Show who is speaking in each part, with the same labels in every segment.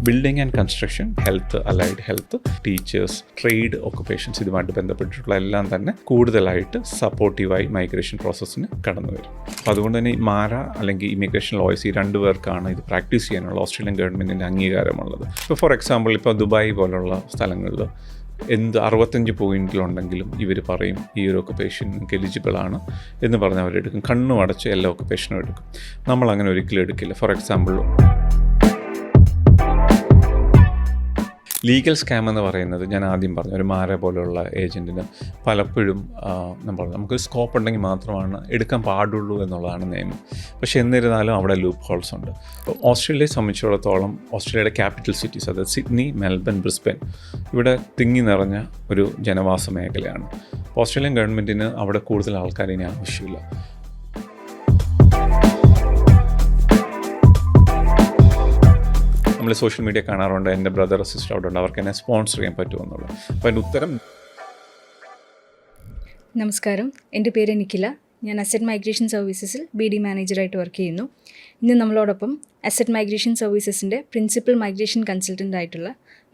Speaker 1: Building and construction, health, allied health, teachers, trade occupations, ഇതുമായിട്ട് ബന്ധപ്പെട്ടിട്ടുള്ള എല്ലാം തന്നെ കൂടുതലായിട്ട് സപ്പോർട്ടീവായി മൈഗ്രേഷൻ പ്രോസസ്സിന് കടന്നു വരും. അപ്പോൾ അതുകൊണ്ട് തന്നെ മാര അല്ലെങ്കിൽ ഇമിഗ്രേഷൻ ലോയേഴ്സ് ഈ രണ്ടുപേർക്കാണ് ഇത് പ്രാക്ടീസ് ചെയ്യാനുള്ള ഓസ്ട്രേലിയൻ ഗവൺമെൻറ്റിൻ്റെ അംഗീകാരമുള്ളത്. ഇപ്പോൾ ഫോർ എക്സാമ്പിൾ ഇപ്പോൾ ദുബായ് പോലുള്ള സ്ഥലങ്ങളിൽ 65 പോയിന്റിലുണ്ടെങ്കിലും ഇവർ പറയും ഈ ഒരു ഒക്കുപേഷൻ നിങ്ങൾക്ക് എലിജിബിളാണ് എന്ന് പറഞ്ഞ് അവരെടുക്കും. കണ്ണും അടച്ച് എല്ലാ ഒക്കുപേഷനും എടുക്കും. നമ്മളങ്ങനെ ഒരിക്കലും എടുക്കില്ല. ഫോർ എക്സാമ്പിൾ ലീഗൽ സ്കാം എന്ന് പറയുന്നത് ഞാൻ ആദ്യം പറഞ്ഞു, ഒരു മാര പോലെയുള്ള ഏജൻറ്റിന് പലപ്പോഴും നമുക്ക് സ്കോപ്പ് ഉണ്ടെങ്കിൽ മാത്രമാണ് എടുക്കാൻ പാടുള്ളൂ എന്നുള്ളതാണ് നിയമം. പക്ഷേ എന്നിരുന്നാലും അവിടെ ലൂപ്പ് ഹോൾസ് ഉണ്ട്. അപ്പോൾ ഓസ്ട്രേലിയയെ സംബന്ധിച്ചിടത്തോളം ഓസ്ട്രേലിയയുടെ ക്യാപിറ്റൽ സിറ്റീസ്, അതായത് സിഡ്നി, മെൽബൺ, ബ്രിസ്ബൻ, ഇവിടെ തിങ്ങി നിറഞ്ഞ ഒരു ജനവാസ മേഖലയാണ്. ഓസ്ട്രേലിയൻ ഗവൺമെൻറ്റിന് അവിടെ കൂടുതൽ ആൾക്കാർ ഇനി ആവശ്യമില്ല. നമ്മൾ സോഷ്യൽ മീഡിയ കാണാറുണ്ട്, എൻ്റെ ബ്രദർ സിസ്റ്റർ അവിടെ ഉണ്ട്, അവർക്ക് എന്നെ സ്പോൺസർ ചെയ്യാൻ പറ്റുമെന്നുള്ളത്. അപ്പോൾ അതിൻ്റെ ഉത്തരം.
Speaker 2: നമസ്കാരം, എൻ്റെ പേര് നിഖില. ഞാൻ അസറ്റ് മൈഗ്രേഷൻ സർവീസസിൽ BD മാനേജറായിട്ട് വർക്ക് ചെയ്യുന്നു. ഇന്ന് നമ്മളോടൊപ്പം അസറ്റ് മൈഗ്രേഷൻ സർവീസസിൻ്റെ പ്രിൻസിപ്പൽ മൈഗ്രേഷൻ കൺസൾട്ടൻ്റ് ആയിട്ടുള്ള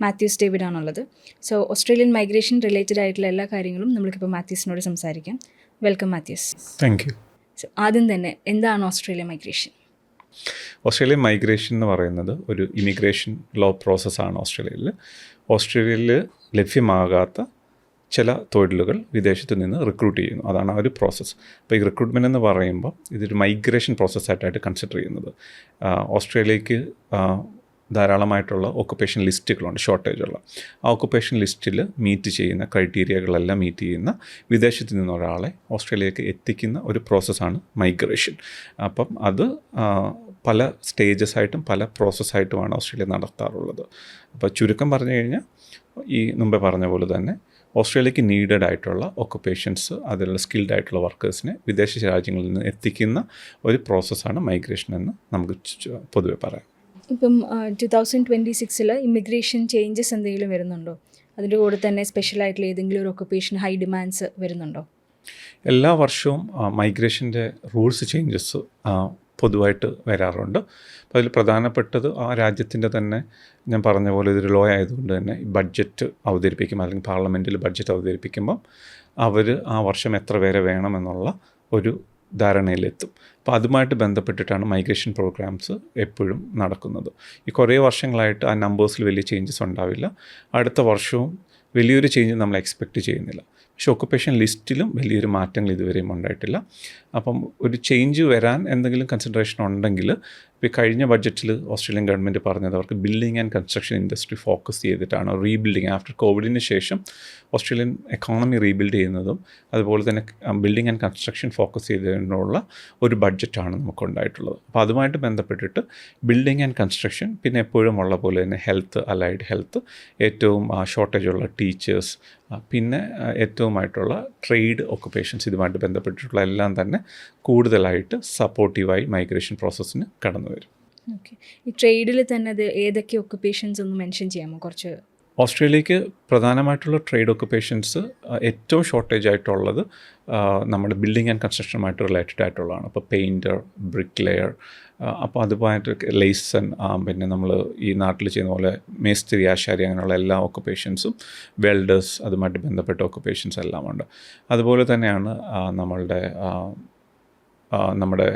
Speaker 2: മാത്യൂസ് ഡേവിഡ് ആണുള്ളത്. സോ ഓസ്ട്രേലിയൻ മൈഗ്രേഷൻ റിലേറ്റഡ് ആയിട്ടുള്ള എല്ലാ കാര്യങ്ങളും നമ്മൾക്കിപ്പോൾ മാത്യൂസിനോട് സംസാരിക്കാം. Welcome Mathews.
Speaker 1: Thank you.
Speaker 2: So ആദ്യം തന്നെ എന്താണ് ഓസ്ട്രേലിയൻ മൈഗ്രേഷൻ?
Speaker 1: ഓസ്ട്രേലിയൻ മൈഗ്രേഷൻ എന്ന് പറയുന്നത് ഒരു ഇമിഗ്രേഷൻ ലോ പ്രോസസ്സാണ്. ഓസ്ട്രേലിയയിൽ ലഭ്യമാകാത്ത ചില തൊഴിലുകൾ വിദേശത്ത് നിന്ന് റിക്രൂട്ട് ചെയ്യുന്നു. അതാണ് ആ ഒരു പ്രോസസ്സ്. അപ്പോൾ ഈ റിക്രൂട്ട്മെൻറ്റ് എന്ന് പറയുമ്പോൾ ഇതൊരു മൈഗ്രേഷൻ പ്രോസസ്സായിട്ടായിട്ട് കൺസിഡർ ചെയ്യുന്നത്. ഓസ്ട്രേലിയക്ക് ധാരാളമായിട്ടുള്ള ഒക്കുപേഷൻ ലിസ്റ്റുകളുണ്ട്, ഷോർട്ടേജുള്ള. ആ ഒക്കുപേഷൻ ലിസ്റ്റിൽ മീറ്റ് ചെയ്യുന്ന ക്രൈറ്റീരിയകളെല്ലാം മീറ്റ് ചെയ്യുന്ന വിദേശത്ത് നിന്ന് ഒരാളെ ഓസ്ട്രേലിയക്ക് എത്തിക്കുന്ന ഒരു പ്രോസസ്സാണ് മൈഗ്രേഷൻ. അപ്പം അത് പല സ്റ്റേജസായിട്ടും പല പ്രോസസ്സായിട്ടുമാണ് ഓസ്ട്രേലിയ നടത്താറുള്ളത്. അപ്പോൾ ചുരുക്കം പറഞ്ഞു കഴിഞ്ഞാൽ ഈ മുമ്പേ പറഞ്ഞ പോലെ തന്നെ ഓസ്ട്രേലിയക്ക് നീഡഡ് ആയിട്ടുള്ള ഒക്കുപേഷൻസ്, അതിലുള്ള സ്കിൽഡ് ആയിട്ടുള്ള വർക്കേഴ്സിനെ വിദേശ രാജ്യങ്ങളിൽ നിന്ന് എത്തിക്കുന്ന ഒരു പ്രോസസ്സാണ് മൈഗ്രേഷൻ എന്ന് നമുക്ക് പൊതുവെ പറയാം.
Speaker 2: ഇപ്പം 2026 ഇമിഗ്രേഷൻ ചേഞ്ചസ് എന്തെങ്കിലും വരുന്നുണ്ടോ? അതിൻ്റെ കൂടെ തന്നെ സ്പെഷ്യലായിട്ടുള്ള ഏതെങ്കിലും ഒരു ഒക്കുപേഷൻ ഹൈ ഡിമാൻഡ്സ് വരുന്നുണ്ടോ?
Speaker 1: എല്ലാ വർഷവും മൈഗ്രേഷൻ്റെ റൂൾസ് ചേഞ്ചസ് പൊതുവായിട്ട് വരാറുണ്ട്. അപ്പോൾ അതിൽ പ്രധാനപ്പെട്ടത് ആ രാജ്യത്തിൻ്റെ തന്നെ, ഞാൻ പറഞ്ഞ പോലെ ഇതൊരു ലോ ആയതുകൊണ്ട് തന്നെ ബഡ്ജറ്റ് അവതരിപ്പിക്കും, അല്ലെങ്കിൽ പാർലമെൻറ്റിൽ ബഡ്ജറ്റ് അവതരിപ്പിക്കുമ്പം അവർ ആ വർഷം എത്ര പേരെ വേണമെന്നുള്ള ഒരു ധാരണയിലെത്തും. അപ്പോൾ അതുമായിട്ട് ബന്ധപ്പെട്ടിട്ടാണ് മൈഗ്രേഷൻ പ്രോഗ്രാംസ് എപ്പോഴും നടക്കുന്നത്. ഈ കുറേ വർഷങ്ങളായിട്ട് ആ നമ്പേഴ്സിൽ വലിയ ചേഞ്ചസ് ഉണ്ടാവില്ല. അടുത്ത വർഷവും വലിയൊരു ചേഞ്ച് നമ്മൾ എക്സ്പെക്റ്റ് ചെയ്യുന്നില്ല. പക്ഷേ ഒക്കുപേഷൻ ലിസ്റ്റിലും വലിയൊരു മാറ്റങ്ങൾ ഇതുവരെയും ഉണ്ടായിട്ടില്ല. അപ്പം ഒരു ചേഞ്ച് വരാൻ എന്തെങ്കിലും കൺസിഡറേഷൻ ഉണ്ടെങ്കിൽ, ഇപ്പോൾ കഴിഞ്ഞ ബഡ്ജറ്റിൽ ഓസ്ട്രേലിയൻ ഗവൺമെൻറ് പറഞ്ഞത് അവർക്ക് building and construction industry focus ചെയ്തിട്ടാണ് റീബിൽഡിങ് ആഫ്റ്റർ കോവിഡിന് ശേഷം ഓസ്ട്രേലിയൻ എക്കോണമി റീബിൽഡ് ചെയ്യുന്നതും അതുപോലെ തന്നെ ബിൽഡിംഗ് ആൻഡ് കൺസ്ട്രക്ഷൻ ഫോക്കസ് ചെയ്തതിനുള്ള ഒരു ബഡ്ജറ്റാണ് നമുക്കുണ്ടായിട്ടുള്ളത്. അപ്പോൾ അതുമായിട്ട് ബന്ധപ്പെട്ടിട്ട് ബിൽഡിംഗ് ആൻഡ് കൺസ്ട്രക്ഷൻ, പിന്നെ എപ്പോഴും ഉള്ള പോലെ തന്നെ ഹെൽത്ത്, അലൈഡ് ഹെൽത്ത്, ഏറ്റവും ഷോർട്ടേജുള്ള ടീച്ചേഴ്സ്, പിന്നെ ഏറ്റവുമായിട്ടുള്ള ട്രേഡ് ഒക്കുപേഷൻസ്, ഇതുമായിട്ട് ബന്ധപ്പെട്ടിട്ടുള്ള എല്ലാം തന്നെ കൂടുതലായിട്ട് സപ്പോർട്ടീവായി മൈഗ്രേഷൻ പ്രോസസ്സിന് കടന്നു വരും.
Speaker 2: ഓക്കെ, ഈ ട്രേഡിൽ തന്നെ അത് ഏതൊക്കെ ഒക്കുപേഷൻസ് ഒന്ന് മെൻഷൻ ചെയ്യാമോ? കുറച്ച്
Speaker 1: ഓസ്ട്രേലിയക്ക് പ്രധാനമായിട്ടുള്ള ട്രേഡ് ഒക്കുപേഷൻസ് ഏറ്റവും ഷോർട്ടേജ് ആയിട്ടുള്ളത് നമ്മുടെ ബിൽഡിംഗ് ആൻഡ് കൺസ്ട്രക്ഷനുമായിട്ട് റിലേറ്റഡ് ആയിട്ടുള്ളതാണ്. അപ്പോൾ പെയിൻറ്റർ, ബ്രിക്ക് ലെയർ, അപ്പോൾ അതുമായിട്ട് ലേസൺ, പിന്നെ നമ്മൾ ഈ നാട്ടിൽ ചെയ്യുന്ന പോലെ മേസ്ത്രി, ആശാരി, അങ്ങനെയുള്ള എല്ലാ ഒക്കുപേഷൻസും, വെൽഡേഴ്സ്, അതുമായിട്ട് ബന്ധപ്പെട്ട ഒക്കുപേഷൻസ് എല്ലാം ഉണ്ട്. അതുപോലെ തന്നെയാണ് നമ്മുടെ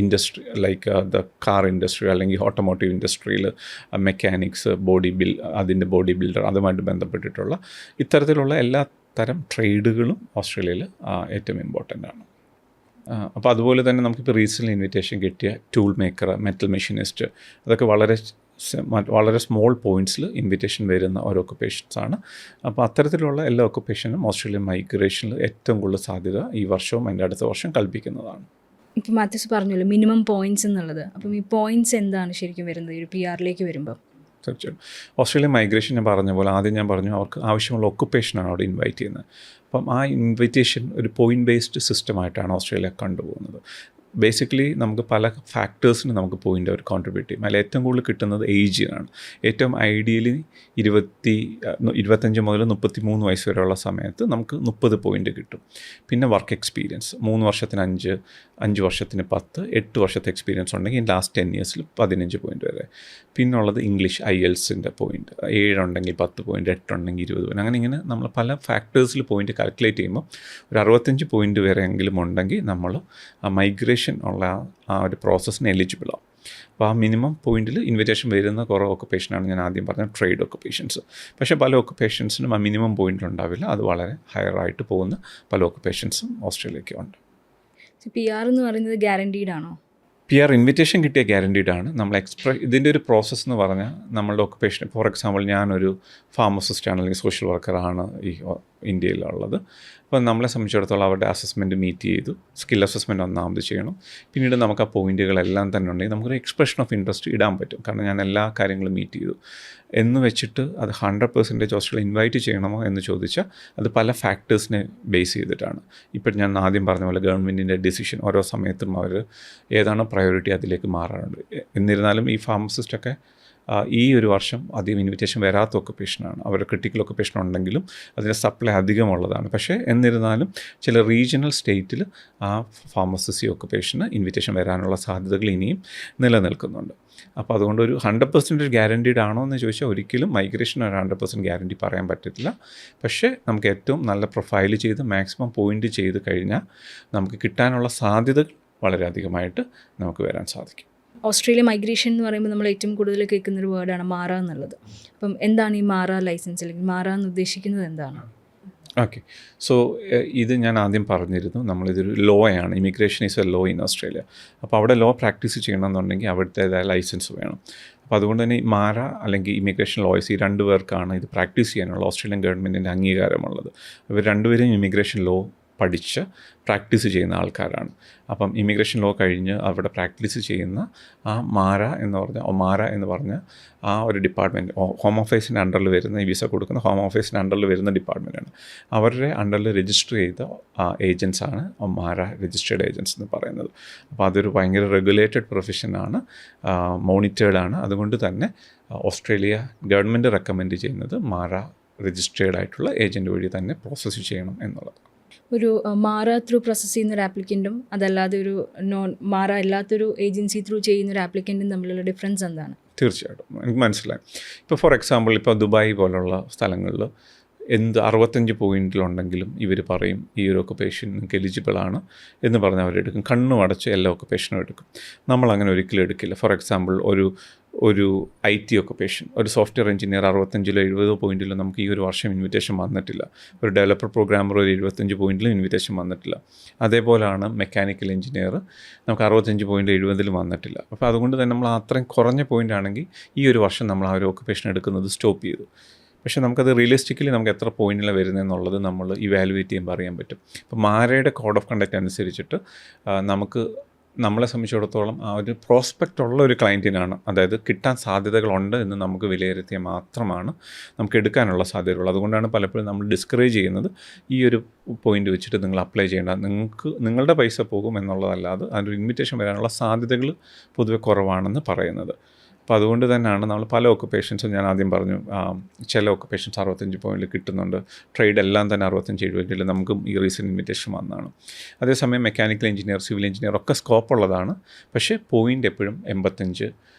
Speaker 1: industry, like the car industry അല്ലെങ്കിൽ ഓട്ടോമോട്ടീവ് ഇൻഡസ്ട്രിയിൽ മെക്കാനിക്സ്, അതിൻ്റെ ബോഡി ബിൽഡർ, അതുമായിട്ട് ബന്ധപ്പെട്ടിട്ടുള്ള ഇത്തരത്തിലുള്ള എല്ലാ തരം ട്രേഡുകളും ഓസ്ട്രേലിയയിൽ ഏറ്റവും ഇമ്പോർട്ടൻ്റ് ആണ്. അപ്പോൾ അതുപോലെ തന്നെ നമുക്കിപ്പോൾ റീസെൻ്റ് ഇൻവിറ്റേഷൻ കിട്ടിയ ടൂൾ മേക്കർ, മെറ്റൽ മെഷീനിസ്റ്റ്, അതൊക്കെ വളരെ സ്മോൾ പോയിൻറ്റ്സിൽ ഇൻവിറ്റേഷൻ വരുന്ന ഓരോ ഒക്കുപേഷൻസാണ്. അപ്പോൾ അത്തരത്തിലുള്ള എല്ലാ ഒക്കുപേഷനും ഓസ്ട്രേലിയൻ മൈഗ്രേഷനിൽ ഏറ്റവും കൂടുതൽ സാധ്യത ഈ വർഷവും അതിൻ്റെ അടുത്ത വർഷം കൽപ്പിക്കുന്നതാണ്.
Speaker 2: ഇപ്പോൾ മാത്യൂസ് പറഞ്ഞല്ലോ മിനിമം പോയിൻറ്റ്സ് എന്നുള്ളത്. അപ്പം ഈ പോയിൻറ്റ്സ് എന്താണ് ശരിക്കും വരുന്നത് ഒരു PR-ലേക്ക് വരുമ്പോൾ?
Speaker 1: തീർച്ചയായിട്ടും ഓസ്ട്രേലിയൻ മൈഗ്രേഷൻ ഞാൻ പറഞ്ഞ പോലെ ആദ്യം ഞാൻ പറഞ്ഞു അവർക്ക് ആവശ്യമുള്ള ഒക്കുപേഷനാണ് അവിടെ ഇൻവൈറ്റ് ചെയ്യുന്നത്. അപ്പം ആ ഇൻവിറ്റേഷൻ ഒരു പോയിൻറ്റ് ബേസ്ഡ് സിസ്റ്റമായിട്ടാണ് ഓസ്ട്രേലിയ കണ്ടുപോകുന്നത്. ബേസിക്കലി നമുക്ക് പല ഫാക്ടേഴ്സിന് നമുക്ക് പോയിൻ്റ് അവർ കോൺട്രിബ്യൂട്ട് ചെയ്യും. അതിൽ ഏറ്റവും കൂടുതൽ കിട്ടുന്നത് ഏജിനാണ്. ഏറ്റവും ഐഡിയലി 25 മുതൽ 33 വയസ്സ് വരെയുള്ള സമയത്ത് നമുക്ക് 30 പോയിൻ്റ് കിട്ടും. പിന്നെ വർക്ക് എക്സ്പീരിയൻസ് 3 വർഷത്തിന് 5 വർഷത്തിന് 10, 8 വർഷത്തെ എക്സ്പീരിയൻസ് ഉണ്ടെങ്കിൽ ലാസ്റ്റ് 10 ഇയേഴ്സിൽ 15 പോയിൻ്റ് വരെ. പിന്നുള്ളത് ഇംഗ്ലീഷ് IELTSൻ്റെ പോയിൻ്റ് 7 ഉണ്ടെങ്കിൽ 10 പോയിൻ്റ്, 8 ഉണ്ടെങ്കിൽ 20 പോയിൻ്റ്. അങ്ങനെ ഇങ്ങനെ നമ്മൾ പല ഫാക്ടേഴ്സിൽ പോയിൻ്റ് കാൽക്കുലേറ്റ് ചെയ്യുമ്പോൾ ഒരു 65 പോയിൻ്റ് വരെ എങ്കിലും ഉണ്ടെങ്കിൽ നമ്മൾ ആ മൈഗ്രേഷൻ ഉള്ള ആ ഒരു പ്രോസസ്സിന് എലിജിബിളാണ്. അപ്പോൾ ആ മിനിമം പോയിന്റിൽ ഇൻവിറ്റേഷൻ വരുന്ന കുറേ ഒക്കുപ്പേഷനാണ് ഞാൻ ആദ്യം പറഞ്ഞ ട്രേഡ് ഒക്കുപ്പേഷൻസ്. പക്ഷേ പല ഒക്കുപ്പേഷൻസിനും ആ മിനിമം പോയിന്റ് ഉണ്ടാവില്ല. അത് വളരെ ഹയർ ആയിട്ട് പോകുന്ന പല ഒക്കുപ്പേഷൻസും ഓസ്ട്രേലിയയ്ക്ക് ഉണ്ട്.
Speaker 2: PR എന്ന് പറയുന്നത് ഗ്യാരണ്ടീഡ് ആണോ?
Speaker 1: PR ഇൻവിറ്റേഷൻ കിട്ടിയ ഗ്യാരണ്ടീഡ് ആണ്. നമ്മൾ ഇതിൻ്റെ ഒരു പ്രോസസ്സ് എന്ന് പറഞ്ഞാൽ നമ്മളുടെ ഒക്കുപ്പേഷൻ, ഫോർ എക്സാമ്പിൾ ഞാനൊരു ഫാർമസിസ്റ്റാണ് അല്ലെങ്കിൽ സോഷ്യൽ വർക്കറാണ് ഈ ഇന്ത്യയിലുള്ളത്. അപ്പോൾ നമ്മളെ സംബന്ധിച്ചിടത്തോളം അവരുടെ അസസ്മെൻറ്റ് മീറ്റ് ചെയ്തു, സ്കിൽ അസസ്മെൻറ്റ് ഒന്നാമത് ചെയ്യണം. പിന്നീട് നമുക്ക് ആ പോയിൻറ്റുകളെല്ലാം തന്നെ ഉണ്ടെങ്കിൽ നമുക്കൊരു എക്സ്പ്രഷൻ ഓഫ് ഇൻട്രസ്റ്റ് ഇടാൻ പറ്റും. കാരണം ഞാൻ എല്ലാ കാര്യങ്ങളും മീറ്റ് ചെയ്തു എന്ന് വെച്ചിട്ട് അത് 100% ഓസ്ട്രേലിയ ഇൻവൈറ്റ് ചെയ്യണമോ എന്ന് ചോദിച്ചാൽ അത് പല ഫാക്ടേഴ്സിനെ ബേസ് ചെയ്തിട്ടാണ്. ഇപ്പം ഞാൻ ആദ്യം പറഞ്ഞ പോലെ ഗവൺമെൻറ്റിൻ്റെ ഡിസിഷൻ ഓരോ സമയത്തും അവർ ഏതാണോ പ്രയോറിറ്റി അതിലേക്ക് മാറാറുണ്ട്. എന്നിരുന്നാലും ഈ ഫാർമസിസ്റ്റൊക്കെ ഈ ഒരു വർഷം അധികം ഇൻവിറ്റേഷൻ വരാത്ത ഒക്കുപ്പേഷനാണ്. അവരുടെ ക്രിട്ടിക്കൽ ഒക്കുപ്പേഷൻ ഉണ്ടെങ്കിലും അതിൻ്റെ സപ്ലൈ അധികമുള്ളതാണ്. പക്ഷേ എന്നിരുന്നാലും ചില റീജിയണൽ സ്റ്റേറ്റിൽ ആ ഫാർമസിസ്റ്റ് ഒക്കുപ്പേഷന് ഇൻവിറ്റേഷൻ വരാനുള്ള സാധ്യതകൾ ഇനിയും നിലനിൽക്കുന്നുണ്ട്. അപ്പോൾ അതുകൊണ്ട് ഒരു 100% ഗ്യാരണ്ടീഡ് ആണോ എന്ന് ചോദിച്ചാൽ ഒരിക്കലും മൈഗ്രേഷൻ ഒരു 100% ഗ്യാരണ്ടി പറയാൻ പറ്റത്തില്ല. പക്ഷേ നമുക്ക് ഏറ്റവും നല്ല പ്രൊഫൈൽ ചെയ്ത് മാക്സിമം പോയിൻ്റ് ചെയ്ത് കഴിഞ്ഞാൽ നമുക്ക് കിട്ടാനുള്ള സാധ്യതകൾ വളരെയധികമായിട്ട് നമുക്ക് വരാൻ സാധിക്കും.
Speaker 2: ഓസ്ട്രേലിയ മൈഗ്രേഷൻ എന്ന് പറയുമ്പോൾ നമ്മൾ ഏറ്റവും കൂടുതൽ കേൾക്കുന്നൊരു വേർഡാണ് മാറ എന്നുള്ളത്. അപ്പം എന്താണ് ഈ മാറ ലൈസൻസ്, അല്ലെങ്കിൽ മാറ എന്ന് ഉദ്ദേശിക്കുന്നത് എന്താണ്?
Speaker 1: ഓക്കെ, സോ ഇത് ഞാൻ ആദ്യം പറഞ്ഞിരുന്നു, നമ്മളിതൊരു ലോ ആണ്. Immigration is a law in Australia. അപ്പോൾ അവിടെ ലോ പ്രാക്ടീസ് ചെയ്യണമെന്നുണ്ടെങ്കിൽ അവിടുത്തേതായ ലൈസൻസ് വേണം. അപ്പോൾ അതുകൊണ്ട് തന്നെ മാറ അല്ലെങ്കിൽ ഇമിഗ്രേഷൻ ലോയേഴ്സ് ഈ 2 പേർക്കാണ് ഇത് പ്രാക്ടീസ് ചെയ്യാനുള്ള ഓസ്ട്രേലിയൻ ഗവൺമെൻറ്റിൻ്റെ അംഗീകാരമുള്ളത്. ഇവർ 2 പേരും ഇമിഗ്രേഷൻ ലോ പഠിച്ച് പ്രാക്ടീസ് ചെയ്യുന്ന ആൾക്കാരാണ്. അപ്പം ഇമിഗ്രേഷൻ ലോ കഴിഞ്ഞ് അവിടെ പ്രാക്ടീസ് ചെയ്യുന്ന ആ മാറ എന്ന് പറഞ്ഞ ആ ഒരു ഡിപ്പാർട്ട്മെൻറ്റ് ഹോം ഓഫീസിൻ്റെ അണ്ടറിൽ വരുന്ന, ഈ വിസ കൊടുക്കുന്ന ഹോം ഓഫീസിൻ്റെ അണ്ടറിൽ വരുന്ന ഡിപ്പാർട്ട്മെൻറ്റാണ്. അവരുടെ അണ്ടറിൽ രജിസ്റ്റർ ചെയ്ത ഏജൻസാണ് മാറ രജിസ്റ്റേർഡ് ഏജൻസ് എന്ന് പറയുന്നത്. അപ്പോൾ അതൊരു ഭയങ്കര റെഗുലേറ്റഡ് പ്രൊഫഷനാണ്, മോണിറ്റേർഡാണ്. അതുകൊണ്ട് തന്നെ ഓസ്ട്രേലിയ ഗവൺമെൻറ് റെക്കമെൻഡ് ചെയ്യുന്നത് മാറ രജിസ്റ്റേർഡ് ആയിട്ടുള്ള ഏജൻറ്റ് വഴി തന്നെ പ്രോസസ്സ് ചെയ്യണം എന്നുള്ളത്.
Speaker 2: ഒരു മാറ ത്രൂ പ്രോസസ്സ് ചെയ്യുന്നൊരു ആപ്ലിക്കൻറ്റും അതല്ലാതെ ഒരു നോൺ മാറ അല്ലാത്തൊരു ഏജൻസി ത്രൂ ചെയ്യുന്നൊരു ആപ്ലിക്കൻറ്റും തമ്മിലുള്ള ഡിഫറൻസ് എന്താണ്?
Speaker 1: തീർച്ചയായിട്ടും എനിക്ക് മനസ്സിലായി. ഇപ്പോൾ ഫോർ എക്സാമ്പിൾ ഇപ്പോൾ ദുബായ് പോലുള്ള സ്ഥലങ്ങളിൽ 65 പോയിൻറ്റിലുണ്ടെങ്കിലും ഇവർ പറയും ഈ ഒരു ഒക്കുപ്പേഷൻ നിങ്ങൾക്ക് എലിജിബിളാണ് എന്ന് പറഞ്ഞ് അവരെടുക്കും. കണ്ണും അടച്ച് എല്ലാ ഒക്കുപ്പേഷനും എടുക്കും. നമ്മളങ്ങനെ ഒരിക്കലും എടുക്കില്ല. ഫോർ എക്സാമ്പിൾ ഒരു IT ഒക്കുപ്പേഷൻ, ഒരു സോഫ്റ്റ്വെയർ എഞ്ചിനീയർ 65 70 പോയിൻറ്റിലും നമുക്ക് ഈ ഒരു വർഷം ഇൻവിറ്റേഷൻ വന്നിട്ടില്ല. ഒരു ഡെവലപ്പർ പ്രോഗ്രാമർ ഒരു 75 പോയിൻറ്റിലും ഇൻവിറ്റേഷൻ വന്നിട്ടില്ല. അതേപോലെയാണ് മെക്കാനിക്കൽ എഞ്ചിനീയർ, നമുക്ക് 65 പോയിൻറ്റ് 70 വന്നിട്ടില്ല. അപ്പോൾ അതുകൊണ്ട് തന്നെ നമ്മൾ അത്രയും കുറഞ്ഞ പോയിൻ്റ് ആണെങ്കിൽ ഈ ഒരു വർഷം നമ്മൾ ആ ഒരു ഒക്കുപ്പേഷൻ എടുക്കുന്നത് സ്റ്റോപ്പ് ചെയ്തു. പക്ഷേ നമുക്കത് റിയലിസ്റ്റിക്കലി നമുക്ക് എത്ര പോയിൻറ്റിലാണ് വരുന്നതെന്നുള്ളത് നമ്മൾ ഇവാലുവേറ്റ് ചെയ്യുമ്പോൾ അറിയാൻ പറ്റും. ഇപ്പോൾ മാരയുടെ കോഡ് ഓഫ് കണ്ടക്റ്റ് അനുസരിച്ചിട്ട് നമ്മളെ സംബന്ധിച്ചിടത്തോളം ആ ഒരു പ്രോസ്പെക്റ്റ് ഉള്ള ഒരു ക്ലയൻറ്റിനാണ്, അതായത് കിട്ടാൻ സാധ്യതകളുണ്ട് എന്ന് നമുക്ക് വിലയിരുത്തിയാൽ മാത്രമാണ് നമുക്ക് എടുക്കാനുള്ള സാധ്യതയുള്ളത്. അതുകൊണ്ടാണ് പലപ്പോഴും നമ്മൾ ഡിസ്കറേജ് ചെയ്യുന്നത് ഈ ഒരു പോയിൻ്റ് വെച്ചിട്ട് നിങ്ങൾ അപ്ലൈ ചെയ്യേണ്ട, നിങ്ങളുടെ പൈസ പോകും എന്നുള്ളതല്ലാതെ അതിൻ്റെ ഇൻവിറ്റേഷൻ വരാനുള്ള സാധ്യതകൾ പൊതുവെ കുറവാണെന്ന് പറയുന്നത്. അപ്പോൾ അതുകൊണ്ട് തന്നെയാണ് നമ്മൾ പല ഒക്കുപ്പേഷൻസും, ഞാൻ ആദ്യം പറഞ്ഞു ചില ഒക്കുപ്പേഷൻസ് 65 പോയിൻറ്റിൽ കിട്ടുന്നുണ്ട്. ട്രേഡ് എല്ലാം തന്നെ 65-70 നമുക്കും ഈ റീസെൻറ്റ് ഇൻവിറ്റേഷൻ വന്നതാണ്. അതേസമയം മെക്കാനിക്കൽ എഞ്ചിനീയർ, സിവിൽ എഞ്ചിനീയർ ഒക്കെ സ്കോപ്പ് ഉള്ളതാണ്. പക്ഷേ പോയിൻ്റ് എപ്പോഴും 85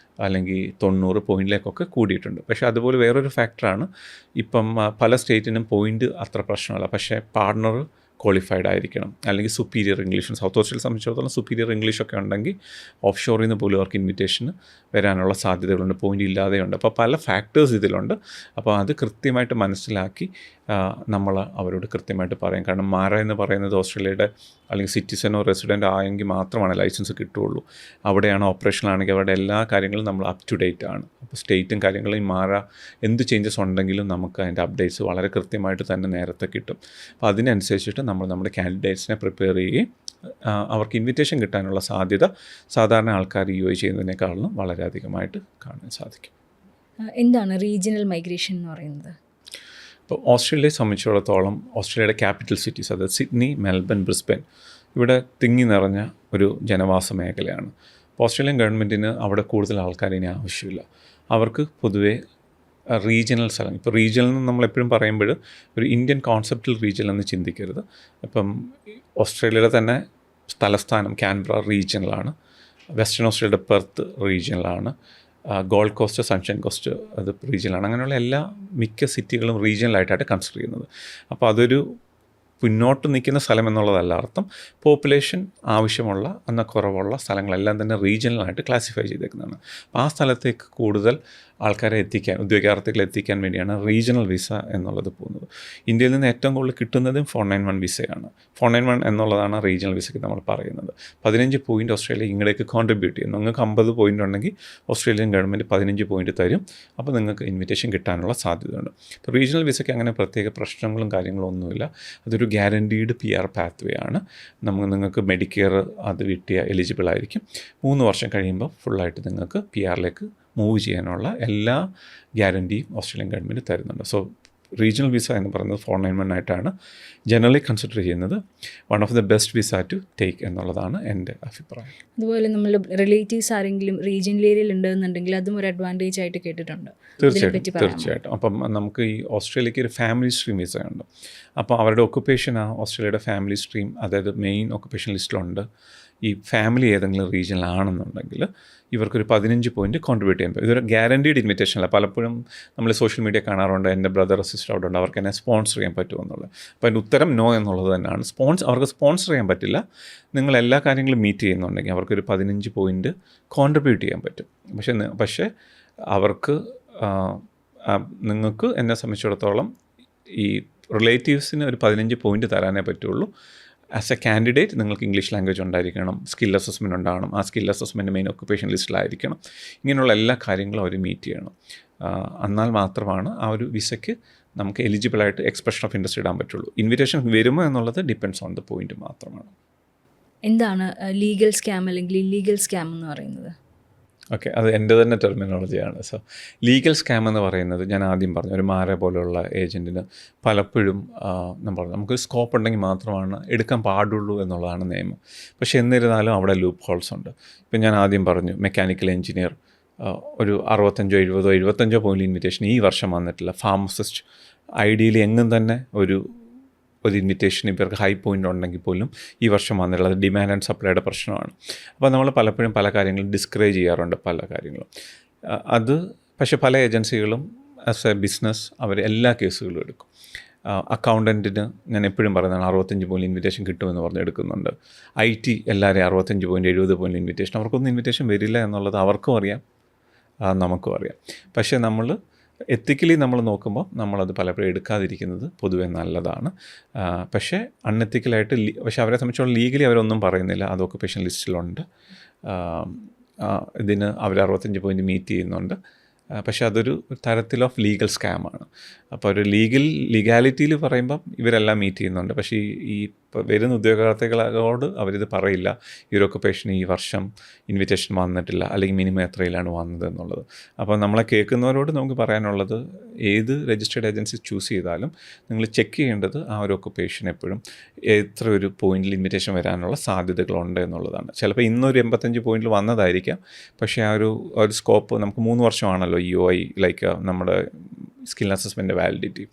Speaker 1: അല്ലെങ്കിൽ 90 പോയിൻറ്റിലേക്കൊക്കെ കൂടിയിട്ടുണ്ട്. പക്ഷേ അതുപോലെ വേറൊരു ഫാക്ടറാണ്, ഇപ്പം പല സ്റ്റേറ്റിനും പോയിൻ്റ് അത്ര പ്രശ്നമല്ല, പക്ഷേ പാർട്ണർ ക്വാളിഫൈഡ് ആയിരിക്കണം, അല്ലെങ്കിൽ സുപ്പീരിയർ ഇംഗ്ലീഷ്. സൗത്ത് ഓസ്ട്രേലിയയെ സംബന്ധിച്ചിടത്തോളം സുപ്പീരിയർ ഇംഗ്ലീഷൊക്കെ ഉണ്ടെങ്കിൽ ഓഫ് ഷോറിൽ നിന്ന് പോലും അവർക്ക് ഇൻവിറ്റേഷന് വരാനുള്ള സാധ്യതകളുണ്ട്, പോയിൻ്റ് ഇല്ലാതെയുണ്ട്. അപ്പോൾ പല ഫാക്ടേഴ്സ് ഇതിലുണ്ട്. അപ്പോൾ അത് കൃത്യമായിട്ട് മനസ്സിലാക്കി നമ്മൾ അവരോട് കൃത്യമായിട്ട് പറയും. കാരണം മാറ എന്ന് പറയുന്നത് ഓസ്ട്രേലിയയുടെ അല്ലെങ്കിൽ സിറ്റിസനോ റെസിഡൻ്റ് ആയെങ്കിൽ മാത്രമാണ് ലൈസൻസ് കിട്ടുകയുള്ളൂ. അവിടെയാണ് ഓപ്പറേഷനാണെങ്കിൽ അവരുടെ എല്ലാ കാര്യങ്ങളും നമ്മൾ അപ് ടു ഡേറ്റ് ആണ്. അപ്പോൾ സ്റ്റേറ്റും കാര്യങ്ങളും മാറ എന്ത് ചേഞ്ചസ് ഉണ്ടെങ്കിലും നമുക്ക് അതിൻ്റെ അപ്ഡേറ്റ്സ് വളരെ കൃത്യമായിട്ട് തന്നെ നേരത്തെ കിട്ടും. അപ്പോൾ അതിനനുസരിച്ചിട്ട് നമ്മൾ നമ്മുടെ കാൻഡിഡേറ്റ്സിനെ പ്രിപ്പയർ ചെയ്യുകയും അവർക്ക് ഇൻവിറ്റേഷൻ കിട്ടാനുള്ള സാധ്യത സാധാരണ ആൾക്കാർ UAE ചെയ്യുന്നതിനേക്കാളും വളരെയധികമായിട്ട് കാണാൻ സാധിക്കും.
Speaker 2: എന്താണ് റീജിയണൽ മൈഗ്രേഷൻ എന്ന് പറയുന്നത്?
Speaker 1: ഇപ്പോൾ ഓസ്ട്രേലിയയെ സംബന്ധിച്ചിടത്തോളം ഓസ്ട്രേലിയയുടെ ക്യാപിറ്റൽ സിറ്റീസ്, അതായത് സിഡ്നി, മെൽബൺ, ബ്രിസ്ബൻ, ഇവിടെ തിങ്ങി നിറഞ്ഞ ഒരു ജനവാസ മേഖലയാണ്. ഓസ്ട്രേലിയൻ ഗവൺമെൻറ്റിന് അവിടെ കൂടുതൽ ആൾക്കാർ ഇനി ആവശ്യമില്ല. അവർക്ക് പൊതുവേ റീജിയണൽ സ്ഥലം, ഇപ്പോൾ റീജിയണൽ എന്ന് നമ്മളെപ്പോഴും പറയുമ്പോൾ ഒരു ഇന്ത്യൻ കോൺസെപ്റ്റൽ റീജിയൻ എന്ന് ചിന്തിക്കരുത്. ഇപ്പം ഓസ്ട്രേലിയയിലെ തന്നെ തലസ്ഥാനം ക്യാൻബറ റീജിയണലാണ്, വെസ്റ്റേൺ ഓസ്ട്രേലിയയുടെ പെർത്ത് റീജിയണലാണ്, ഗോൾഡ് കോസ്റ്റ്, സൺഷൈൻ കോസ്റ്റ് അത് റീജിയണലാണ്. അങ്ങനെയുള്ള എല്ലാ മിക്ക സിറ്റികളും റീജിയണലായിട്ടാണ് കൺസിഡർ ചെയ്യുന്നത്. അപ്പോൾ അതൊരു പിന്നോട്ട് നിൽക്കുന്ന സ്ഥലം എന്നുള്ളതല്ല അർത്ഥം. പോപ്പുലേഷൻ ആവശ്യമുള്ള എന്നാൽ കുറവുള്ള സ്ഥലങ്ങളെല്ലാം തന്നെ റീജിയണലായിട്ട് ക്ലാസിഫൈ ചെയ്തേക്കുന്നതാണ്. അപ്പോൾ ആ സ്ഥലത്തേക്ക് കൂടുതൽ ആൾക്കാരെ എത്തിക്കാൻ, ഉദ്യോഗാർത്ഥികളെ എത്തിക്കാൻ വേണ്ടിയാണ് റീജിയണൽ വിസ എന്നുള്ളത് പോകുന്നത്. ഇന്ത്യയിൽ നിന്ന് ഏറ്റവും കൂടുതൽ കിട്ടുന്നതും 491 വിസയാണ്. 491 എന്നുള്ളതാണ് റീജിയണൽ വിസയ്ക്ക് നമ്മൾ പറയുന്നത്. 15 പോയിൻറ്റ് ഓസ്ട്രേലിയ ഇങ്ങടേക്ക് കോൺട്രിബ്യൂട്ട് ചെയ്യുന്നു. നിങ്ങൾക്ക് 50 പോയിൻ്റ് ഉണ്ടെങ്കിൽ ഓസ്ട്രേലിയൻ ഗവൺമെൻറ് 15 പോയിൻറ്റ് തരും. അപ്പോൾ നിങ്ങൾക്ക് ഇൻവിറ്റേഷൻ കിട്ടാനുള്ള സാധ്യതയുണ്ട്. ഇപ്പോൾ റീജിയണൽ വിസയ്ക്ക് അങ്ങനെ പ്രത്യേക പ്രശ്നങ്ങളും കാര്യങ്ങളും ഒന്നുമില്ല. അതൊരു ഗ്യാരണ്ടീഡ് PR പാത്വേ ആണ്. നിങ്ങൾക്ക് മെഡിക്കെയർ അത് കിട്ടിയ എലിജിബിൾ ആയിരിക്കും. 3 വർഷം കഴിയുമ്പോൾ ഫുള്ളായിട്ട് നിങ്ങൾക്ക് PRലേക്ക് മൂവ് ചെയ്യാനുള്ള എല്ലാ ഗ്യാരൻറ്റിയും ഓസ്ട്രേലിയൻ ഗവൺമെൻറ് തരുന്നുണ്ട്. സോ റീജിയണൽ വിസ എന്ന് പറയുന്നത് 491 ആയിട്ടാണ് ജനറലി കൺസിഡർ ചെയ്യുന്നത്. One of the best visa to take എന്നുള്ളതാണ് എൻ്റെ അഭിപ്രായം.
Speaker 2: അതുപോലെ നമ്മൾ റിലേറ്റീവ്സ് ആരെങ്കിലും റീജിയണൽ ഏരിയയിൽ ഉണ്ടെന്നുണ്ടെങ്കിൽ അതും ഒരു അഡ്വാൻറ്റേജ് ആയിട്ട് കേട്ടിട്ടുണ്ട്.
Speaker 1: തീർച്ചയായിട്ടും. അപ്പം നമുക്ക് ഈ ഓസ്ട്രേലിയക്ക് ഒരു ഫാമിലി സ്ട്രീം വിസ ഉണ്ട്. അപ്പോൾ അവരുടെ ഒക്കുപ്പേഷൻ ആ ഓസ്ട്രേലിയയുടെ ഫാമിലി സ്ട്രീം, അതായത് മെയിൻ ഒക്കുപ്പേഷൻ ലിസ്റ്റിലുണ്ട്. ഈ ഫാമിലി ഏതെങ്കിലും റീജിയനിലാണെന്നുണ്ടെങ്കിൽ ഇവർക്കൊരു 15 പോയിൻറ്റ് കോൺട്രിബ്യൂട്ട് ചെയ്യാൻ പറ്റും. ഇതൊരു ഗ്യാരണ്ടീഡ് ഇൻവിറ്റേഷൻ അല്ല. പലപ്പോഴും നമ്മൾ സോഷ്യൽ മീഡിയ കാണാറുണ്ട്, എൻ്റെ ബ്രദർ സിസ്റ്റർ അവിടെ ഉണ്ട്, അവർക്ക് എന്നെ സ്പോൺസർ ചെയ്യാൻ പറ്റുമെന്നുള്ളത്. അപ്പോൾ അതിൻ്റെ ഉത്തരം നോ എന്നുള്ളത് തന്നെയാണ്. അവർക്ക് സ്പോൺസർ ചെയ്യാൻ പറ്റില്ല. നിങ്ങൾ എല്ലാ കാര്യങ്ങളും മീറ്റ് ചെയ്യുന്നുണ്ടെങ്കിൽ അവർക്കൊരു 15 പോയിൻറ്റ് കോൺട്രിബ്യൂട്ട് ചെയ്യാൻ പറ്റും. പക്ഷേ അവർക്ക് നിങ്ങൾക്ക് എന്നെ സംബന്ധിച്ചിടത്തോളം ഈ റിലേറ്റീവ്സിന് ഒരു 15 പോയിൻറ്റ് തരാനേ പറ്റുള്ളൂ. ആസ് എ കാൻഡിഡേറ്റ് നിങ്ങൾക്ക് ഇംഗ്ലീഷ് ലാംഗ്വേജ് ഉണ്ടായിരിക്കണം, സ്കിൽ അസസ്മെൻറ്റ് ഉണ്ടാകണം, ആ സ്കിൽ അസസ്മെൻറ്റ് മെയിൻ ഒക്കുപ്പേഷൻ ലിസ്റ്റിലായിരിക്കണം. ഇങ്ങനെയുള്ള എല്ലാ കാര്യങ്ങളും അവർ മീറ്റ് ചെയ്യണം. എന്നാൽ മാത്രമാണ് ആ ഒരു വിസയ്ക്ക് നമുക്ക് എലിജിബിളായിട്ട് എക്സ്പ്രഷൻ ഓഫ് ഇൻട്രസ്റ്റ് ഇടാൻ പറ്റുള്ളൂ. ഇൻവിറ്റേഷൻ വരുമോ എന്നുള്ളത് ഡിപ്പെൻഡ്സ് ഓൺ ദ പോയിൻറ്റ് മാത്രമാണ്.
Speaker 2: എന്താണ് ലീഗൽ സ്കാം അല്ലെങ്കിൽ ഇല്ലീഗൽ സ്കാം എന്ന് പറയുന്നത്?
Speaker 1: ഓക്കെ, അത് എൻ്റെ തന്നെ ടെർമിനോളജിയാണ്. സോ ലീഗൽ സ്കാം എന്ന് പറയുന്നത് ഞാൻ ആദ്യം പറഞ്ഞു, ഒരു മാരെ പോലെയുള്ള ഏജൻറ്റിന് പലപ്പോഴും നമുക്ക് സ്കോപ്പ് ഉണ്ടെങ്കിൽ മാത്രമാണ് എടുക്കാൻ പാടുള്ളൂ എന്നുള്ളതാണ് നിയമം. പക്ഷേ എന്നിരുന്നാലും അവിടെ ലൂപ്പ് ഹോൾസ് ഉണ്ട്. ഇപ്പം ഞാൻ ആദ്യം പറഞ്ഞു മെക്കാനിക്കൽ എഞ്ചിനീയർ ഒരു 65-70 പോയിൻ്റ് ഇൻവിറ്റേഷൻ ഈ വർഷം വന്നിട്ടില്ല. ഫാർമസിസ്റ്റ് ഐഡിയലി എങ്ങും തന്നെ ഒരു ഇൻവിറ്റേഷൻ ഇവർക്ക് ഹൈ പോയിൻ്റ് ഉണ്ടെങ്കിൽ പോലും ഈ വർഷം വന്നിട്ടുള്ളത് ഡിമാൻഡ് ആൻഡ് സപ്ലൈയുടെ പ്രശ്നമാണ്. അപ്പോൾ നമ്മൾ പലപ്പോഴും പല കാര്യങ്ങളും ഡിസ്കറേജ് ചെയ്യാറുണ്ട്, പല കാര്യങ്ങളും. പക്ഷേ പല ഏജൻസികളും ആസ് എ ബിസിനസ് അവർ എല്ലാ കേസുകളും എടുക്കും. അക്കൗണ്ടൻറ്റിന് ഞാൻ എപ്പോഴും പറയുന്നതാണ് 65 പോയിൻ്റ് ഇൻവിറ്റേഷൻ കിട്ടുമെന്ന് പറഞ്ഞ് എടുക്കുന്നുണ്ട്. IT എല്ലാവരെയും 65 പോയിൻ്റ് 70 പോയിൻ്റ് ഇൻവിറ്റേഷൻ, അവർക്കൊന്നും ഇൻവിറ്റേഷൻ വരില്ല എന്നുള്ളത് അവർക്കും അറിയാം, നമുക്കും അറിയാം. പക്ഷേ നമ്മൾ എത്തിക്കലി നമ്മൾ നോക്കുമ്പോൾ നമ്മളത് പലപ്പോഴും എടുക്കാതിരിക്കുന്നത് പൊതുവെ നല്ലതാണ്. പക്ഷേ അൺഎത്തിക്കലായിട്ട് പക്ഷേ അവരെ സംബന്ധിച്ചോളം ലീഗലി അവരൊന്നും പറയുന്നില്ല. അത് ഒക്കുപ്പേഷൻ ലിസ്റ്റിലുണ്ട്. ഇതിന് അവർ 65 പോയിൻ്റ് മീറ്റ് ചെയ്യുന്നുണ്ട്. പക്ഷേ അതൊരു തരത്തിൽ ഓഫ് ലീഗൽ സ്കാമാണ്. അപ്പോൾ ഒരു ലീഗാലിറ്റിയിൽ പറയുമ്പം ഇവരെല്ലാം മീറ്റ് ചെയ്യുന്നുണ്ട്. പക്ഷേ ഈ വരുന്ന ഉദ്യോഗാർത്ഥികളോട് അവരിത് പറയില്ല, ഈ ഒരു ഒക്കുപ്പേഷൻ ഈ വർഷം ഇൻവിറ്റേഷൻ വന്നിട്ടില്ല, അല്ലെങ്കിൽ മിനിമം എത്രയിലാണ് വന്നത് എന്നുള്ളത്. അപ്പോൾ നമ്മളെ കേൾക്കുന്നവരോട് നമുക്ക് പറയാനുള്ളത്, ഏത് രജിസ്റ്റേർഡ് ഏജൻസി ചൂസ് ചെയ്താലും നിങ്ങൾ ചെക്ക് ചെയ്യേണ്ടത് ആ ഒരു ഒക്കുപ്പേഷൻ എപ്പോഴും എത്ര ഒരു പോയിന്റിൽ ഇൻവിറ്റേഷൻ വരാനുള്ള സാധ്യതകളുണ്ട് എന്നുള്ളതാണ്. ചിലപ്പോൾ ഇന്നൊരു 85 പോയിന്റിൽ വന്നതായിരിക്കാം, പക്ഷേ ആ ഒരു സ്കോപ്പ് നമുക്ക് 3 വർഷമാണല്ലോ UI ലൈക്ക് നമ്മുടെ സ്കിൽ അസസ്മെൻ്റ് വാലിഡിറ്റി.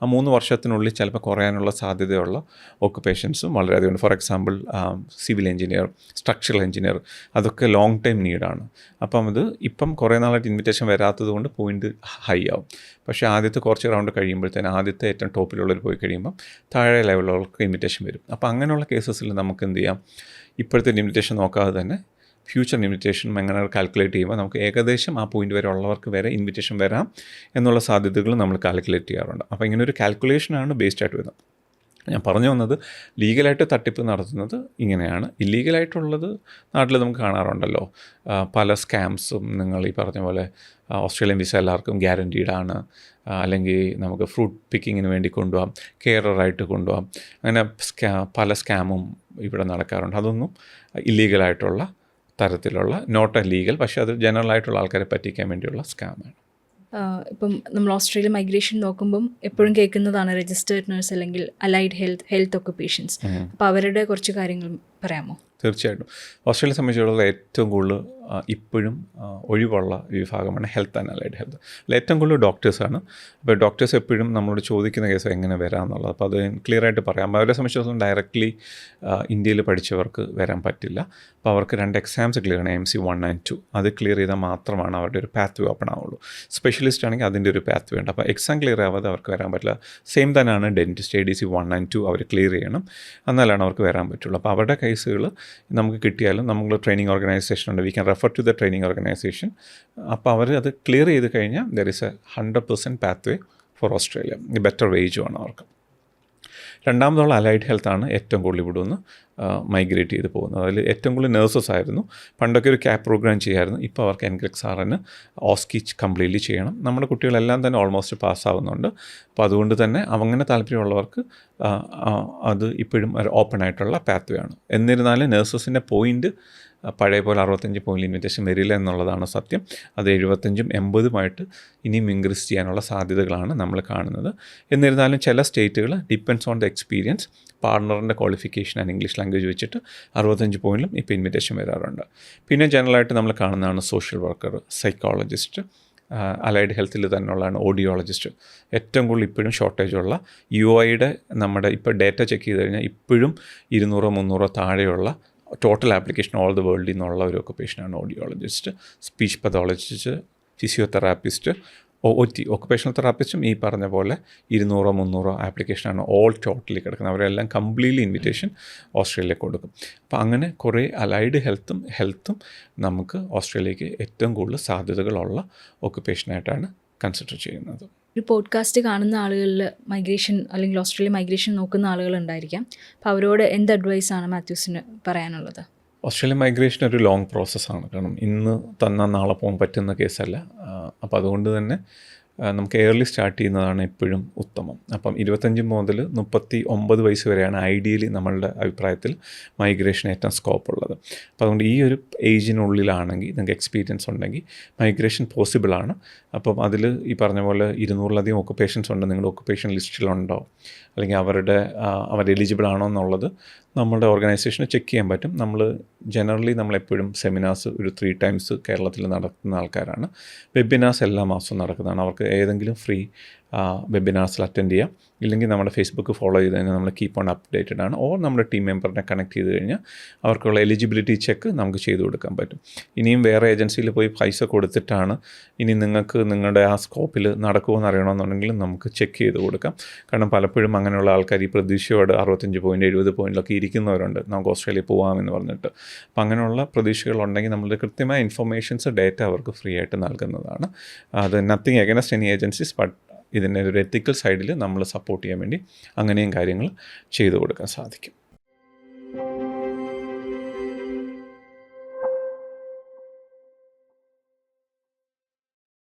Speaker 1: ആ 3 വർഷത്തിനുള്ളിൽ ചിലപ്പോൾ കുറയാനുള്ള സാധ്യതയുള്ള ഒക്കുപ്പേഷൻസും വളരെയധികം. For example civil engineer, structural engineer, അതൊക്കെ ലോങ് ടൈം നീഡാണ്. അപ്പം ഇപ്പം കുറേ നാളായിട്ട് ഇൻവിറ്റേഷൻ വരാത്തത് കൊണ്ട് പോയിൻ്റ് ഹൈ ആവും. പക്ഷേ ആദ്യത്തെ കുറച്ച് റൗണ്ട് കഴിയുമ്പോഴത്തേന് ആദ്യത്തെ ഏറ്റവും ടോപ്പിലുള്ളവർ പോയി കഴിയുമ്പം താഴെ ലെവലുള്ളവർക്ക് ഇൻവിറ്റേഷൻ വരും. അപ്പോൾ അങ്ങനെയുള്ള കേസസിൽ നമുക്ക് എന്ത് ചെയ്യാം, ഇപ്പോഴത്തെ ഇൻവിറ്റേഷൻ നോക്കാതെ തന്നെ ഫ്യൂച്ചർ ഇൻവിറ്റേഷനും എങ്ങനെ കാൽക്കുലേറ്റ് ചെയ്യുമ്പോൾ നമുക്ക് ഏകദേശം ആ പോയിൻ്റ് വരെ ഉള്ളവർക്ക് വരെ ഇൻവിറ്റേഷൻ വരാം എന്നുള്ള സാധ്യതകൾ നമ്മൾ കാൽക്കുലേറ്റ് ചെയ്യാറുണ്ട്. അപ്പോൾ ഇങ്ങനെ ഒരു കാൽക്കുലേഷനാണ് ബേസ്ഡ് ആയിട്ട് വരുന്നത്. ഞാൻ പറഞ്ഞു വന്നത്, ലീഗലായിട്ട് തട്ടിപ്പ് നടത്തുന്നത് ഇങ്ങനെയാണ്. ഇല്ലീഗലായിട്ടുള്ളത് നാട്ടിൽ നമുക്ക് കാണാറുണ്ടല്ലോ, പല സ്കാംസും. നിങ്ങൾ ഈ പറഞ്ഞ പോലെ ഓസ്ട്രേലിയൻ വിസ എല്ലാവർക്കും ഗ്യാരൻറ്റീഡാണ്, അല്ലെങ്കിൽ നമുക്ക് ഫ്രൂട്ട് പിക്കിങ്ങിന് വേണ്ടി കൊണ്ടുപോകാം, കെയറായിട്ട് കൊണ്ടുപോകാം, അങ്ങനെ പല സ്കാമും ഇവിടെ നടക്കാറുണ്ട്. അതൊന്നും ഇല്ലീഗലായിട്ടുള്ള തരത്തിലുള്ള നോട്ട് എ ലീഗൽ, പക്ഷേ അത് ജനറലായിട്ടുള്ള ആൾക്കാരെ പറ്റിക്കാൻ വേണ്ടിയുള്ള സ്കാമാണ്.
Speaker 2: ഇപ്പം നമ്മൾ ഓസ്ട്രേലിയ മൈഗ്രേഷൻ നോക്കുമ്പം എപ്പോഴും കേൾക്കുന്നതാണ് രജിസ്റ്റേർഡ് നഴ്സ് അല്ലെങ്കിൽ അലൈഡ് ഹെൽത്ത് ഒക്കുപേഷൻസ്. അപ്പോൾ അവരുടെ കുറച്ച് കാര്യങ്ങൾ പറയാമോ?
Speaker 1: തീർച്ചയായിട്ടും. ഓസ്ട്രേലിയയെ സംബന്ധിച്ചിടത്തോളം ഏറ്റവും കൂടുതൽ ഇപ്പോഴും ഒഴിവുള്ള വിഭാഗമാണ് ഹെൽത്ത് ആൻഡ് അലൈഡ് ഹെൽത്ത്. അതിൽ ഏറ്റവും കൂടുതൽ ഡോക്ടേഴ്സാണ്. അപ്പോൾ ഡോക്ടേഴ്സ് എപ്പോഴും നമ്മളോട് ചോദിക്കുന്ന കേസ് എങ്ങനെ വരാമെന്നുള്ളത്. അപ്പോൾ അത് ക്ലിയറായിട്ട് പറയാം. അപ്പോൾ അവരെ സംബന്ധിച്ചിടത്തോളം ഡയറക്റ്റ്ലി ഇന്ത്യയിൽ പഠിച്ചവർക്ക് വരാൻ പറ്റില്ല. അപ്പോൾ അവർക്ക് 2 എക്സാംസ് ക്ലിയർ ചെയ്യണം, MC 1 and 2. അത് ക്ലിയർ ചെയ്താൽ മാത്രമാണ് അവരുടെ ഒരു പാത്ത് വേ ഓപ്പൺ ആവുള്ളൂ. സ്പെഷ്യലിസ്റ്റ് ആണെങ്കിൽ അതിൻ്റെ ഒരു പാത്ത് വേ ഉണ്ട്. അപ്പോൾ എക്സാം ക്ലിയർ ആവാതെ അവർക്ക് വരാൻ പറ്റില്ല. സെയിം തന്നെയാണ് ഡെൻറ്റിസ്റ്റ്, ADC 1 and 2 അവർ ക്ലിയർ ചെയ്യണം, എന്നാലാണ് അവർക്ക് വരാൻ പറ്റുള്ളൂ. അപ്പോൾ അവരുടെ കേസുകൾ നമുക്ക് കിട്ടിയാലും നമ്മൾ ട്രെയിനിങ് ഓർഗനൈസേഷൻ ഉണ്ട്, we can refer to the training organisation. അപ്പോൾ അവർ അത് ക്ലിയർ ചെയ്ത് കഴിഞ്ഞാൽ there is a 100% pathway for Australia. Better വേജുമാണ് അവർക്ക്. രണ്ടാമതുള്ള അലൈഡ് ഹെൽത്താണ് ഏറ്റവും കൂടുതൽ ഇവിടെ നിന്ന് മൈഗ്രേറ്റ് ചെയ്ത് പോകുന്നത്. അതിൽ ഏറ്റവും കൂടുതൽ നേഴ്സസ് ആയിരുന്നു. പണ്ടൊക്കെ ഒരു ക്യാപ് പ്രോഗ്രാം ചെയ്യായിരുന്നു. ഇപ്പോൾ അവർക്ക് NCLEX-RN ഓസ്കിച്ച് കംപ്ലീറ്റ്ലി ചെയ്യണം. നമ്മുടെ കുട്ടികളെല്ലാം തന്നെ ഓൾമോസ്റ്റ് പാസ്സാവുന്നുണ്ട്. അപ്പോൾ അതുകൊണ്ട് തന്നെ അങ്ങനെ താല്പര്യമുള്ളവർക്ക് അത് ഇപ്പോഴും ഒരു ഓപ്പൺ ആയിട്ടുള്ള പാത്ത് വേ ആണ്. എന്നിരുന്നാലും നേഴ്സസിൻ്റെ പോയിൻറ്റ് പഴയ പോലെ 65 പോയിൻ്റ് ഇൻവിറ്റേഷൻ വരില്ല എന്നുള്ളതാണ് സത്യം. അത് 75ഉം 80ഉമായിട്ട് ഇനിയും ഇൻക്രീസ് ചെയ്യാനുള്ള സാധ്യതകളാണ് നമ്മൾ കാണുന്നത്. എന്നിരുന്നാലും ചില സ്റ്റേറ്റുകൾ ഡിപ്പെൻഡ്സ് ഓൺ ദ എക്സ്പീരിയൻസ്, പാർട്ണറിൻ്റെ ക്വാളിഫിക്കേഷൻ ആൻഡ് ഇംഗ്ലീഷ് ലാംഗ്വേജ് വെച്ചിട്ട് 65 പോയിൻറ്റിലും ഇപ്പോൾ ഇൻവിറ്റേഷൻ വരാറുണ്ട്. പിന്നെ ജനറലായിട്ട് നമ്മൾ കാണുന്നതാണ് സോഷ്യൽ വർക്കർ, സൈക്കോളജിസ്റ്റ്, അലൈഡ് ഹെൽത്തിൽ തന്നെയുള്ളതാണ് ഓഡിയോളജിസ്റ്റ്. ഏറ്റവും കൂടുതൽ ഇപ്പോഴും ഷോർട്ടേജുള്ള UIയുടെ നമ്മുടെ ഇപ്പോൾ ഡേറ്റ ചെക്ക് ചെയ്ത് കഴിഞ്ഞാൽ ഇപ്പോഴും 200-300 താഴെയുള്ള ടോട്ടൽ ആപ്ലിക്കേഷൻ ഓൾ ദ വേൾഡിൽ നിന്നുള്ള ഒരു ഒക്കുപേഷനാണ് audiologist. Speech pathologist, physiotherapist, OT occupational തെറാപ്പിസ്റ്റും ഈ പറഞ്ഞ പോലെ 200-300 ആപ്ലിക്കേഷനാണ് ഓൾ ടോട്ടലി കിടക്കുന്നത്. അവരെല്ലാം കംപ്ലീറ്റ്ലി ഇൻവിറ്റേഷൻ ഓസ്ട്രേലിയയിൽ കൊടുക്കും. അപ്പോൾ അങ്ങനെ കുറേ അലൈഡ് ഹെൽത്തും നമുക്ക് ഓസ്ട്രേലിയക്ക് ഏറ്റവും കൂടുതൽ സാധ്യതകളുള്ള ഒക്കുപേഷനായിട്ടാണ് കൺസിഡർ ചെയ്യുന്നത്.
Speaker 2: ഒരു പോഡ്കാസ്റ്റ് കാണുന്ന ആളുകളിൽ മൈഗ്രേഷൻ അല്ലെങ്കിൽ ഓസ്ട്രേലിയ മൈഗ്രേഷൻ നോക്കുന്ന ആളുകളുണ്ടായിരിക്കാം. അപ്പോൾ അവരോട് എന്ത് അഡ്വൈസാണ് മാത്യൂസിന് പറയാനുള്ളത്?
Speaker 1: ഓസ്ട്രേലിയൻ മൈഗ്രേഷൻ ഒരു ലോങ് പ്രോസസ്സാണ്. കാരണം ഇന്ന് തന്നാൽ നാളെ പോകാൻ പറ്റുന്ന കേസല്ല. അപ്പോൾ അതുകൊണ്ട് തന്നെ നമുക്ക് എയർലി സ്റ്റാർട്ട് ചെയ്യുന്നതാണ് എപ്പോഴും ഉത്തമം. അപ്പം 25 മുതൽ 39 വയസ്സ് വരെയാണ് ഐഡിയലി നമ്മളുടെ അഭിപ്രായത്തിൽ മൈഗ്രേഷൻ ഏറ്റവും സ്കോപ്പ് ഉള്ളത്. അപ്പോൾ അതുകൊണ്ട് ഈ ഒരു ഏജിനുള്ളിലാണെങ്കിൽ നിങ്ങൾക്ക് എക്സ്പീരിയൻസ് ഉണ്ടെങ്കിൽ മൈഗ്രേഷൻ പോസിബിളാണ്. അപ്പം അതിൽ ഈ പറഞ്ഞ പോലെ 200-ലധികം ഒക്കുപേഷൻസ് ഉണ്ട്. നിങ്ങളുടെ ഒക്കുപേഷൻ ലിസ്റ്റിലുണ്ടോ അല്ലെങ്കിൽ അവർ എലിജിബിൾ ആണോ എന്നുള്ളത് നമ്മുടെ ഓർഗനൈസേഷന് ചെക്ക് ചെയ്യാൻ പറ്റും. നമ്മളെപ്പോഴും സെമിനാർസ് ഒരു 3 times കേരളത്തിൽ നടത്തുന്ന ആൾക്കാരാണ്. വെബിനാർസ് എല്ലാ മാസവും നടക്കുന്നതാണ്. അവർക്ക് ഏതെങ്കിലും ഫ്രീ വെബിനാർസിൽ അറ്റൻഡ് ചെയ്യാം. ഇല്ലെങ്കിൽ നമ്മുടെ ഫേസ്ബുക്ക് ഫോളോ ചെയ്ത് കഴിഞ്ഞാൽ നമ്മൾ കീപ്പ് ഓൺ അപ്ഡേറ്റഡ് ആണ്. ഓർ നമ്മുടെ ടീം മെമ്പറിനെ കണക്ട് ചെയ്ത് കഴിഞ്ഞാൽ അവർക്കുള്ള എലിജിബിലിറ്റി ചെക്ക് നമുക്ക് ചെയ്തു കൊടുക്കാൻ പറ്റും. ഇനിയും വേറെ ഏജൻസിയിൽ പോയി പൈസ കൊടുത്തിട്ടാണ് ഇനി നിങ്ങൾക്ക് നിങ്ങളുടെ ആ സ്കോപ്പിൽ നടക്കുമോ അറിയണമെന്നുണ്ടെങ്കിലും നമുക്ക് ചെക്ക് ചെയ്ത് കൊടുക്കാം. കാരണം പലപ്പോഴും അങ്ങനെയുള്ള ആൾക്കാർ ഈ പ്രതീക്ഷയോട് 65 പോയിൻ്റ് 70 പോയിൻറ്റിലൊക്കെ ഇരിക്കുന്നവരുണ്ട്, നമുക്ക് ഓസ്ട്രേലിയ പോകാമെന്ന് പറഞ്ഞിട്ട്. അപ്പം അങ്ങനെയുള്ള പ്രതീക്ഷകളുണ്ടെങ്കിൽ നമ്മൾ കൃത്യമായ ഇൻഫർമേഷൻസ് ഡേറ്റ അവർക്ക് ഫ്രീ ആയിട്ട് നൽകുന്നതാണ്. അത് nothing against any agencies, but ഇതിൻ്റെ ഒരു എത്തിക്കൽ സൈഡിൽ നമ്മൾ സപ്പോർട്ട് ചെയ്യാൻ വേണ്ടി അങ്ങനെയും കാര്യങ്ങൾ ചെയ്തു കൊടുക്കാൻ സാധിക്കും.